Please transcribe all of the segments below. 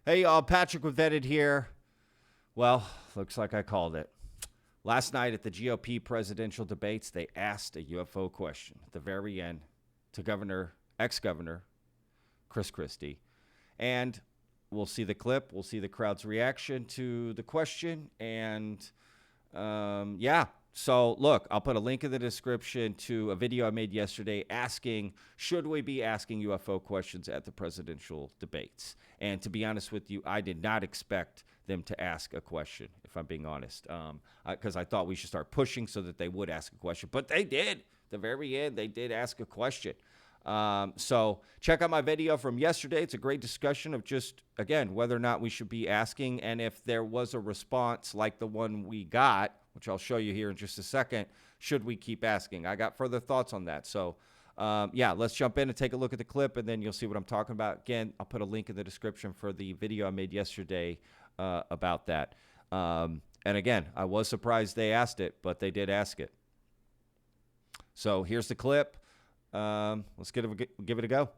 Hey, y'all, Patrick with Vetted here. Well, looks like I called it. Last night at the GOP presidential debates, they asked a UFO question at the very end to ex-governor Christie. And we'll see the clip. We'll see the crowd's reaction to the question. And so look, I'll put a link in the description to a video I made yesterday asking, should we be asking UFO questions at the presidential debates? And to be honest with you, I did not expect them to ask a question, if I'm being honest, because I thought we should start pushing so that they would ask a question. But they did. At the very end, they did ask a question. So check out my video from yesterday. It's a great discussion of just, again, whether or not we should be asking. And if there was a response like the one we got, which I'll show you here in just a second, should we keep asking? I got further thoughts on that. So, let's jump in and take a look at the clip, and then you'll see what I'm talking about. Again, I'll put a link in the description for the video I made yesterday about that. And again, I was surprised they asked it, but they did ask it. So here's the clip. Let's give it a go.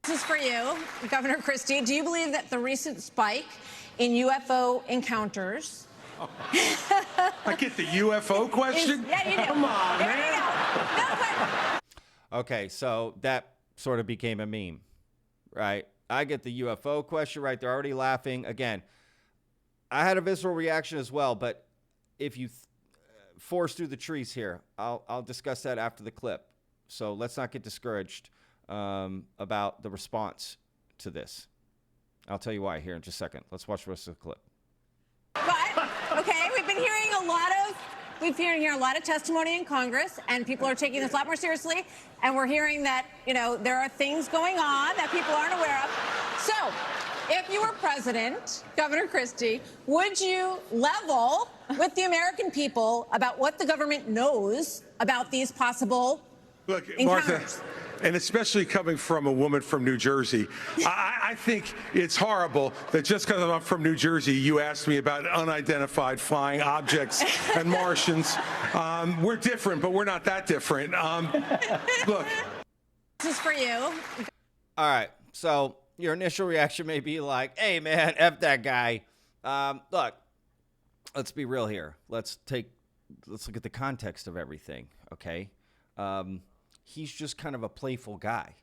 This is for you, Governor Christie. Do you believe that the recent spike in UFO encounters... I get the UFO question? Yeah, you do. Come on, there man. You go. No, but... Okay, so that sort of became a meme, right? I get the UFO question, right? They're already laughing. Again, I had a visceral reaction as well, but if you force through the trees here, I'll discuss that after the clip. So let's not get discouraged about the response to this. I'll tell you why here in just a second. Let's watch the rest of the clip. But, okay, we've been hearing a lot of testimony in Congress, and people are taking this a lot more seriously. And we're hearing that, there are things going on that people aren't aware of. So, if you were president, Governor Christie, would you level with the American people about what the government knows about these possible encounters? Martha, and especially coming from a woman from New Jersey, I think it's horrible that just because I'm from New Jersey, you asked me about unidentified flying objects and Martians. We're different, but we're not that different. Look. This is for you. All right. So your initial reaction may be like, hey, man, F that guy. Look, let's be real here. Let's look at the context of everything, okay? He's just kind of a playful guy,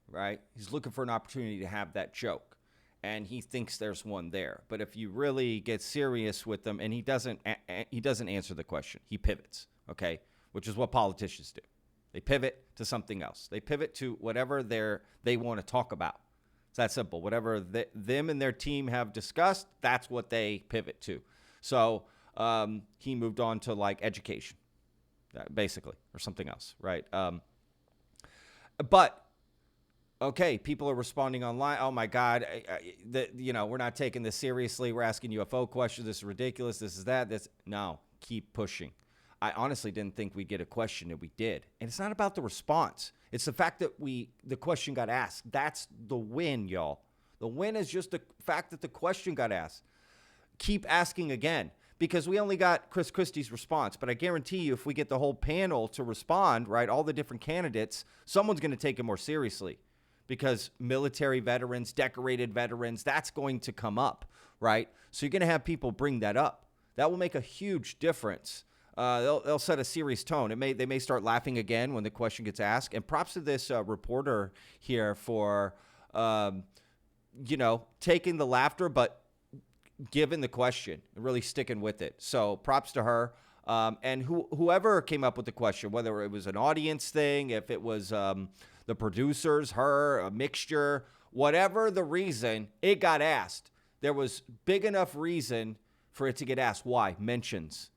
right? He's looking for an opportunity to have that joke, and he thinks there's one there. But if you really get serious with him, and he doesn't answer the question, he pivots, okay? Which is what politicians do. They pivot to something else. They pivot to whatever they want to talk about. It's that simple. Whatever them and their team have discussed, that's what they pivot to. So he moved on to like education, basically, or something else, right? But okay, people are responding online. Oh my God, we're not taking this seriously. We're asking UFO questions. This is ridiculous. This is that. No, keep pushing. I honestly didn't think we'd get a question, and we did. And it's not about the response. It's the fact that the question got asked. That's the win, y'all. The win is just the fact that the question got asked. Keep asking again, because we only got Chris Christie's response. But I guarantee you, if we get the whole panel to respond, right, all the different candidates, someone's going to take it more seriously, because military veterans, decorated veterans, that's going to come up, right? So you're going to have people bring that up. That will make a huge difference. They'll set a serious tone. They may start laughing again when the question gets asked. And props to this reporter here for, taking the laughter, but giving the question and really sticking with it. So props to her. And whoever came up with the question, whether it was an audience thing, if it was the producers, her, a mixture, whatever the reason, it got asked. There was big enough reason for it to get asked. Why? Mentions.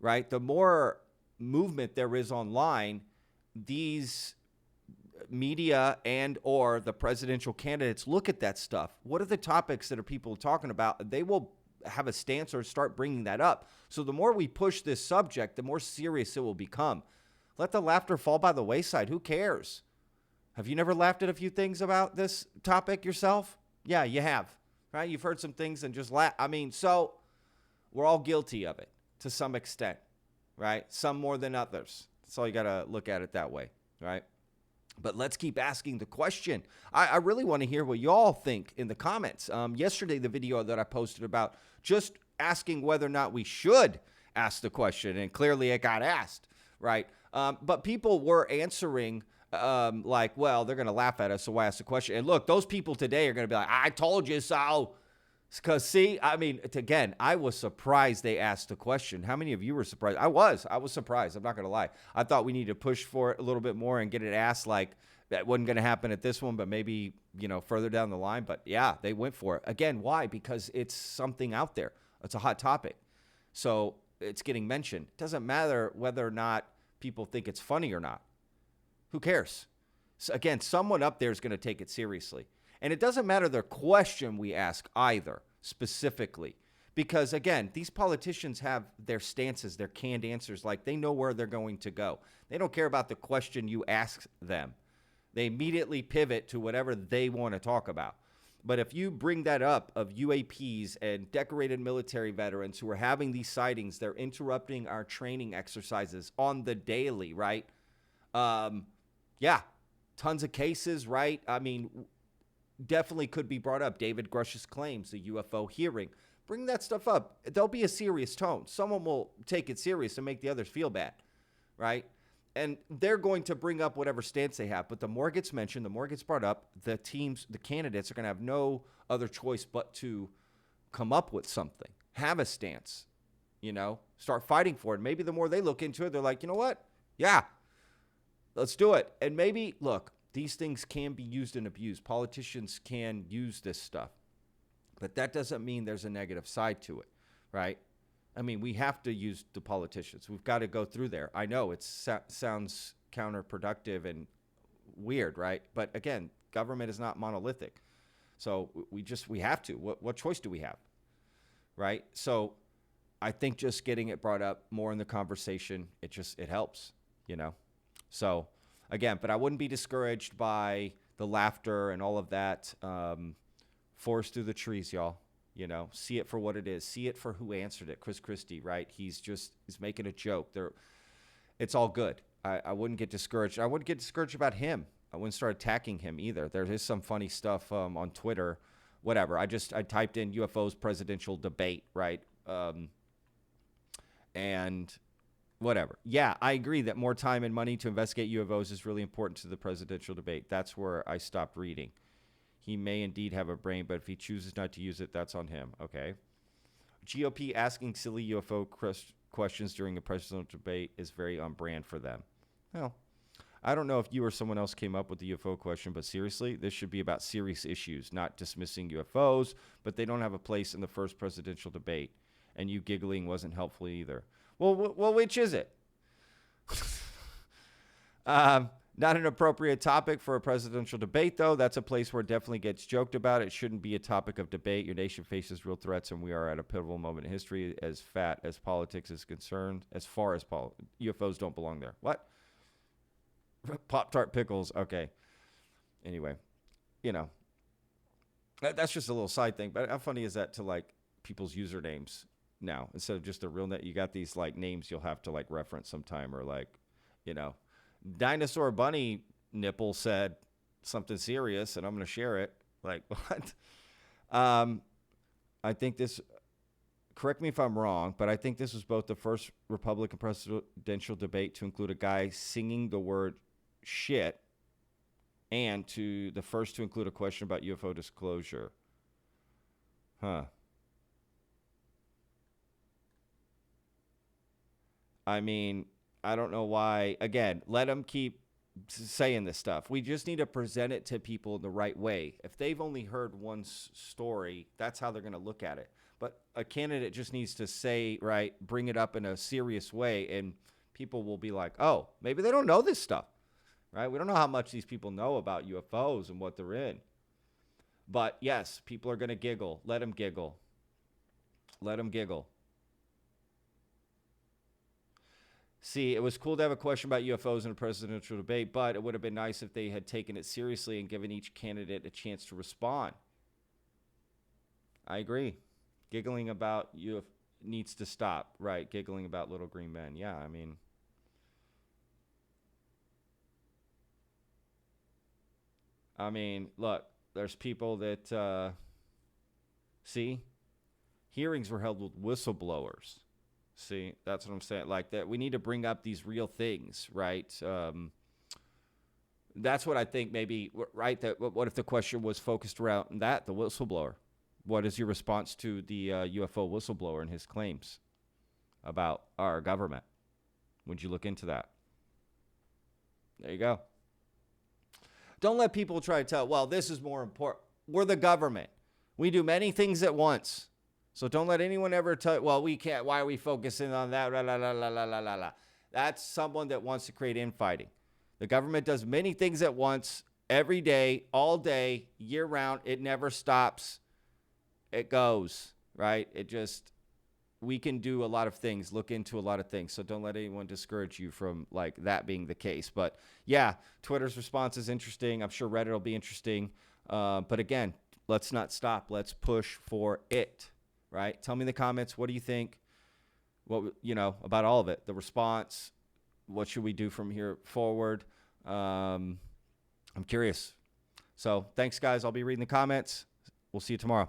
Right? The more movement there is online, these media and or the presidential candidates look at that stuff. What are the topics that are people talking about? They will have a stance or start bringing that up. So the more we push this subject, the more serious it will become. Let the laughter fall by the wayside. Who cares? Have you never laughed at a few things about this topic yourself? Yeah, you have. Right? You've heard some things and just laugh. So we're all guilty of it. To some extent, right? Some more than others. That's all you got to look at it that way, right? But let's keep asking the question. I really want to hear what y'all think in the comments. Yesterday, the video that I posted about just asking whether or not we should ask the question, and clearly it got asked, right? But people were answering like, well, they're going to laugh at us, so why ask the question? And look, those people today are going to be like, I told you so. Because, see, I mean, again, I was surprised they asked the question. How many of you were surprised? I was surprised. I'm not going to lie. I thought we needed to push for it a little bit more and get it asked. Like, that wasn't going to happen at this one, but maybe, further down the line. But, yeah, they went for it. Again, why? Because it's something out there. It's a hot topic. So it's getting mentioned. It doesn't matter whether or not people think it's funny or not. Who cares? So, again, someone up there is going to take it seriously. And it doesn't matter the question we ask either, specifically. Because, again, these politicians have their stances, their canned answers, like they know where they're going to go. They don't care about the question you ask them. They immediately pivot to whatever they want to talk about. But if you bring that up of UAPs and decorated military veterans who are having these sightings, they're interrupting our training exercises on the daily, right? Yeah, tons of cases, right? I mean, definitely could be brought up. David Grush's claims, the UFO hearing. Bring that stuff up. There'll be a serious tone. Someone will take it serious and make the others feel bad, right? And they're going to bring up whatever stance they have. But the more it gets mentioned, the more it gets brought up, the teams, the candidates are going to have no other choice but to come up with something, have a stance, start fighting for it. Maybe the more they look into it, they're like, you know what? Yeah, let's do it. And maybe, look, these things can be used and abused. Politicians can use this stuff. But that doesn't mean there's a negative side to it, right? I mean, we have to use the politicians. We've got to go through there. I know it sounds counterproductive and weird, right? But again, government is not monolithic. So we have to. What choice do we have, right? So I think just getting it brought up more in the conversation, it helps, So again, but I wouldn't be discouraged by the laughter and all of that. Forest through the trees, y'all. See it for what it is. See it for who answered it. Christie, right? He's making a joke. It's all good. I wouldn't get discouraged. I wouldn't get discouraged about him. I wouldn't start attacking him either. There is some funny stuff on Twitter. Whatever. I typed in UFOs presidential debate, right? And whatever. Yeah, I agree that more time and money to investigate UFOs is really important to the presidential debate. That's where I stopped reading. He may indeed have a brain, but if he chooses not to use it, that's on him. Okay. GOP asking silly UFO questions during a presidential debate is very on brand for them. Well, I don't know if you or someone else came up with the UFO question, but seriously, this should be about serious issues, not dismissing UFOs, but they don't have a place in the first presidential debate. And you giggling wasn't helpful either. Well, which is it? Not an appropriate topic for a presidential debate, though. That's a place where it definitely gets joked about. It shouldn't be a topic of debate. Your nation faces real threats, and we are at a pivotal moment in history as fat as politics is concerned. As far as UFOs don't belong there. What? Pop-Tart pickles. Okay. Anyway, that's just a little side thing. But how funny is that to, like, people's usernames now? Instead of just the real name, you got these, like, names you'll have to, like, reference sometime or, like, Dinosaur Bunny Nipple said something serious, and I'm going to share it. Like, what? I think this, correct me if I'm wrong, but I think this was both the first Republican presidential debate to include a guy singing the word shit and to the first to include a question about UFO disclosure. Huh. I mean, I don't know why. Again, let them keep saying this stuff. We just need to present it to people in the right way. If they've only heard one story, that's how they're going to look at it. But a candidate just needs to say, right, bring it up in a serious way, and people will be like, oh, maybe they don't know this stuff, right? We don't know how much these people know about UFOs and what they're in. But, yes, people are going to giggle. Let them giggle. Let them giggle. See, it was cool to have a question about UFOs in a presidential debate, but it would have been nice if they had taken it seriously and given each candidate a chance to respond. I agree. Giggling about UFO needs to stop, right? Giggling about little green men. Yeah, I mean, I mean, look, there's people that see, hearings were held with whistleblowers. See, that's what I'm saying. Like that, we need to bring up these real things, right? That's what I think. Maybe right. That what if the question was focused around that, the whistleblower? What is your response to the UFO whistleblower and his claims about our government? Would you look into that? There you go. Don't let people try to tell, well, this is more important. We're the government. We do many things at once. So don't let anyone ever tell, well, we can't. Why are we focusing on that? La, la, la, la, la, la, la, la. That's someone that wants to create infighting. The government does many things at once, every day, all day, year round. It never stops. It goes, right? We can do a lot of things, look into a lot of things. So don't let anyone discourage you from like that being the case. But yeah, Twitter's response is interesting. I'm sure Reddit will be interesting. But again, let's not stop. Let's push for it, right? Tell me in the comments, what do you think? About all of it, the response, what should we do from here forward? I'm curious. So thanks guys. I'll be reading the comments. We'll see you tomorrow.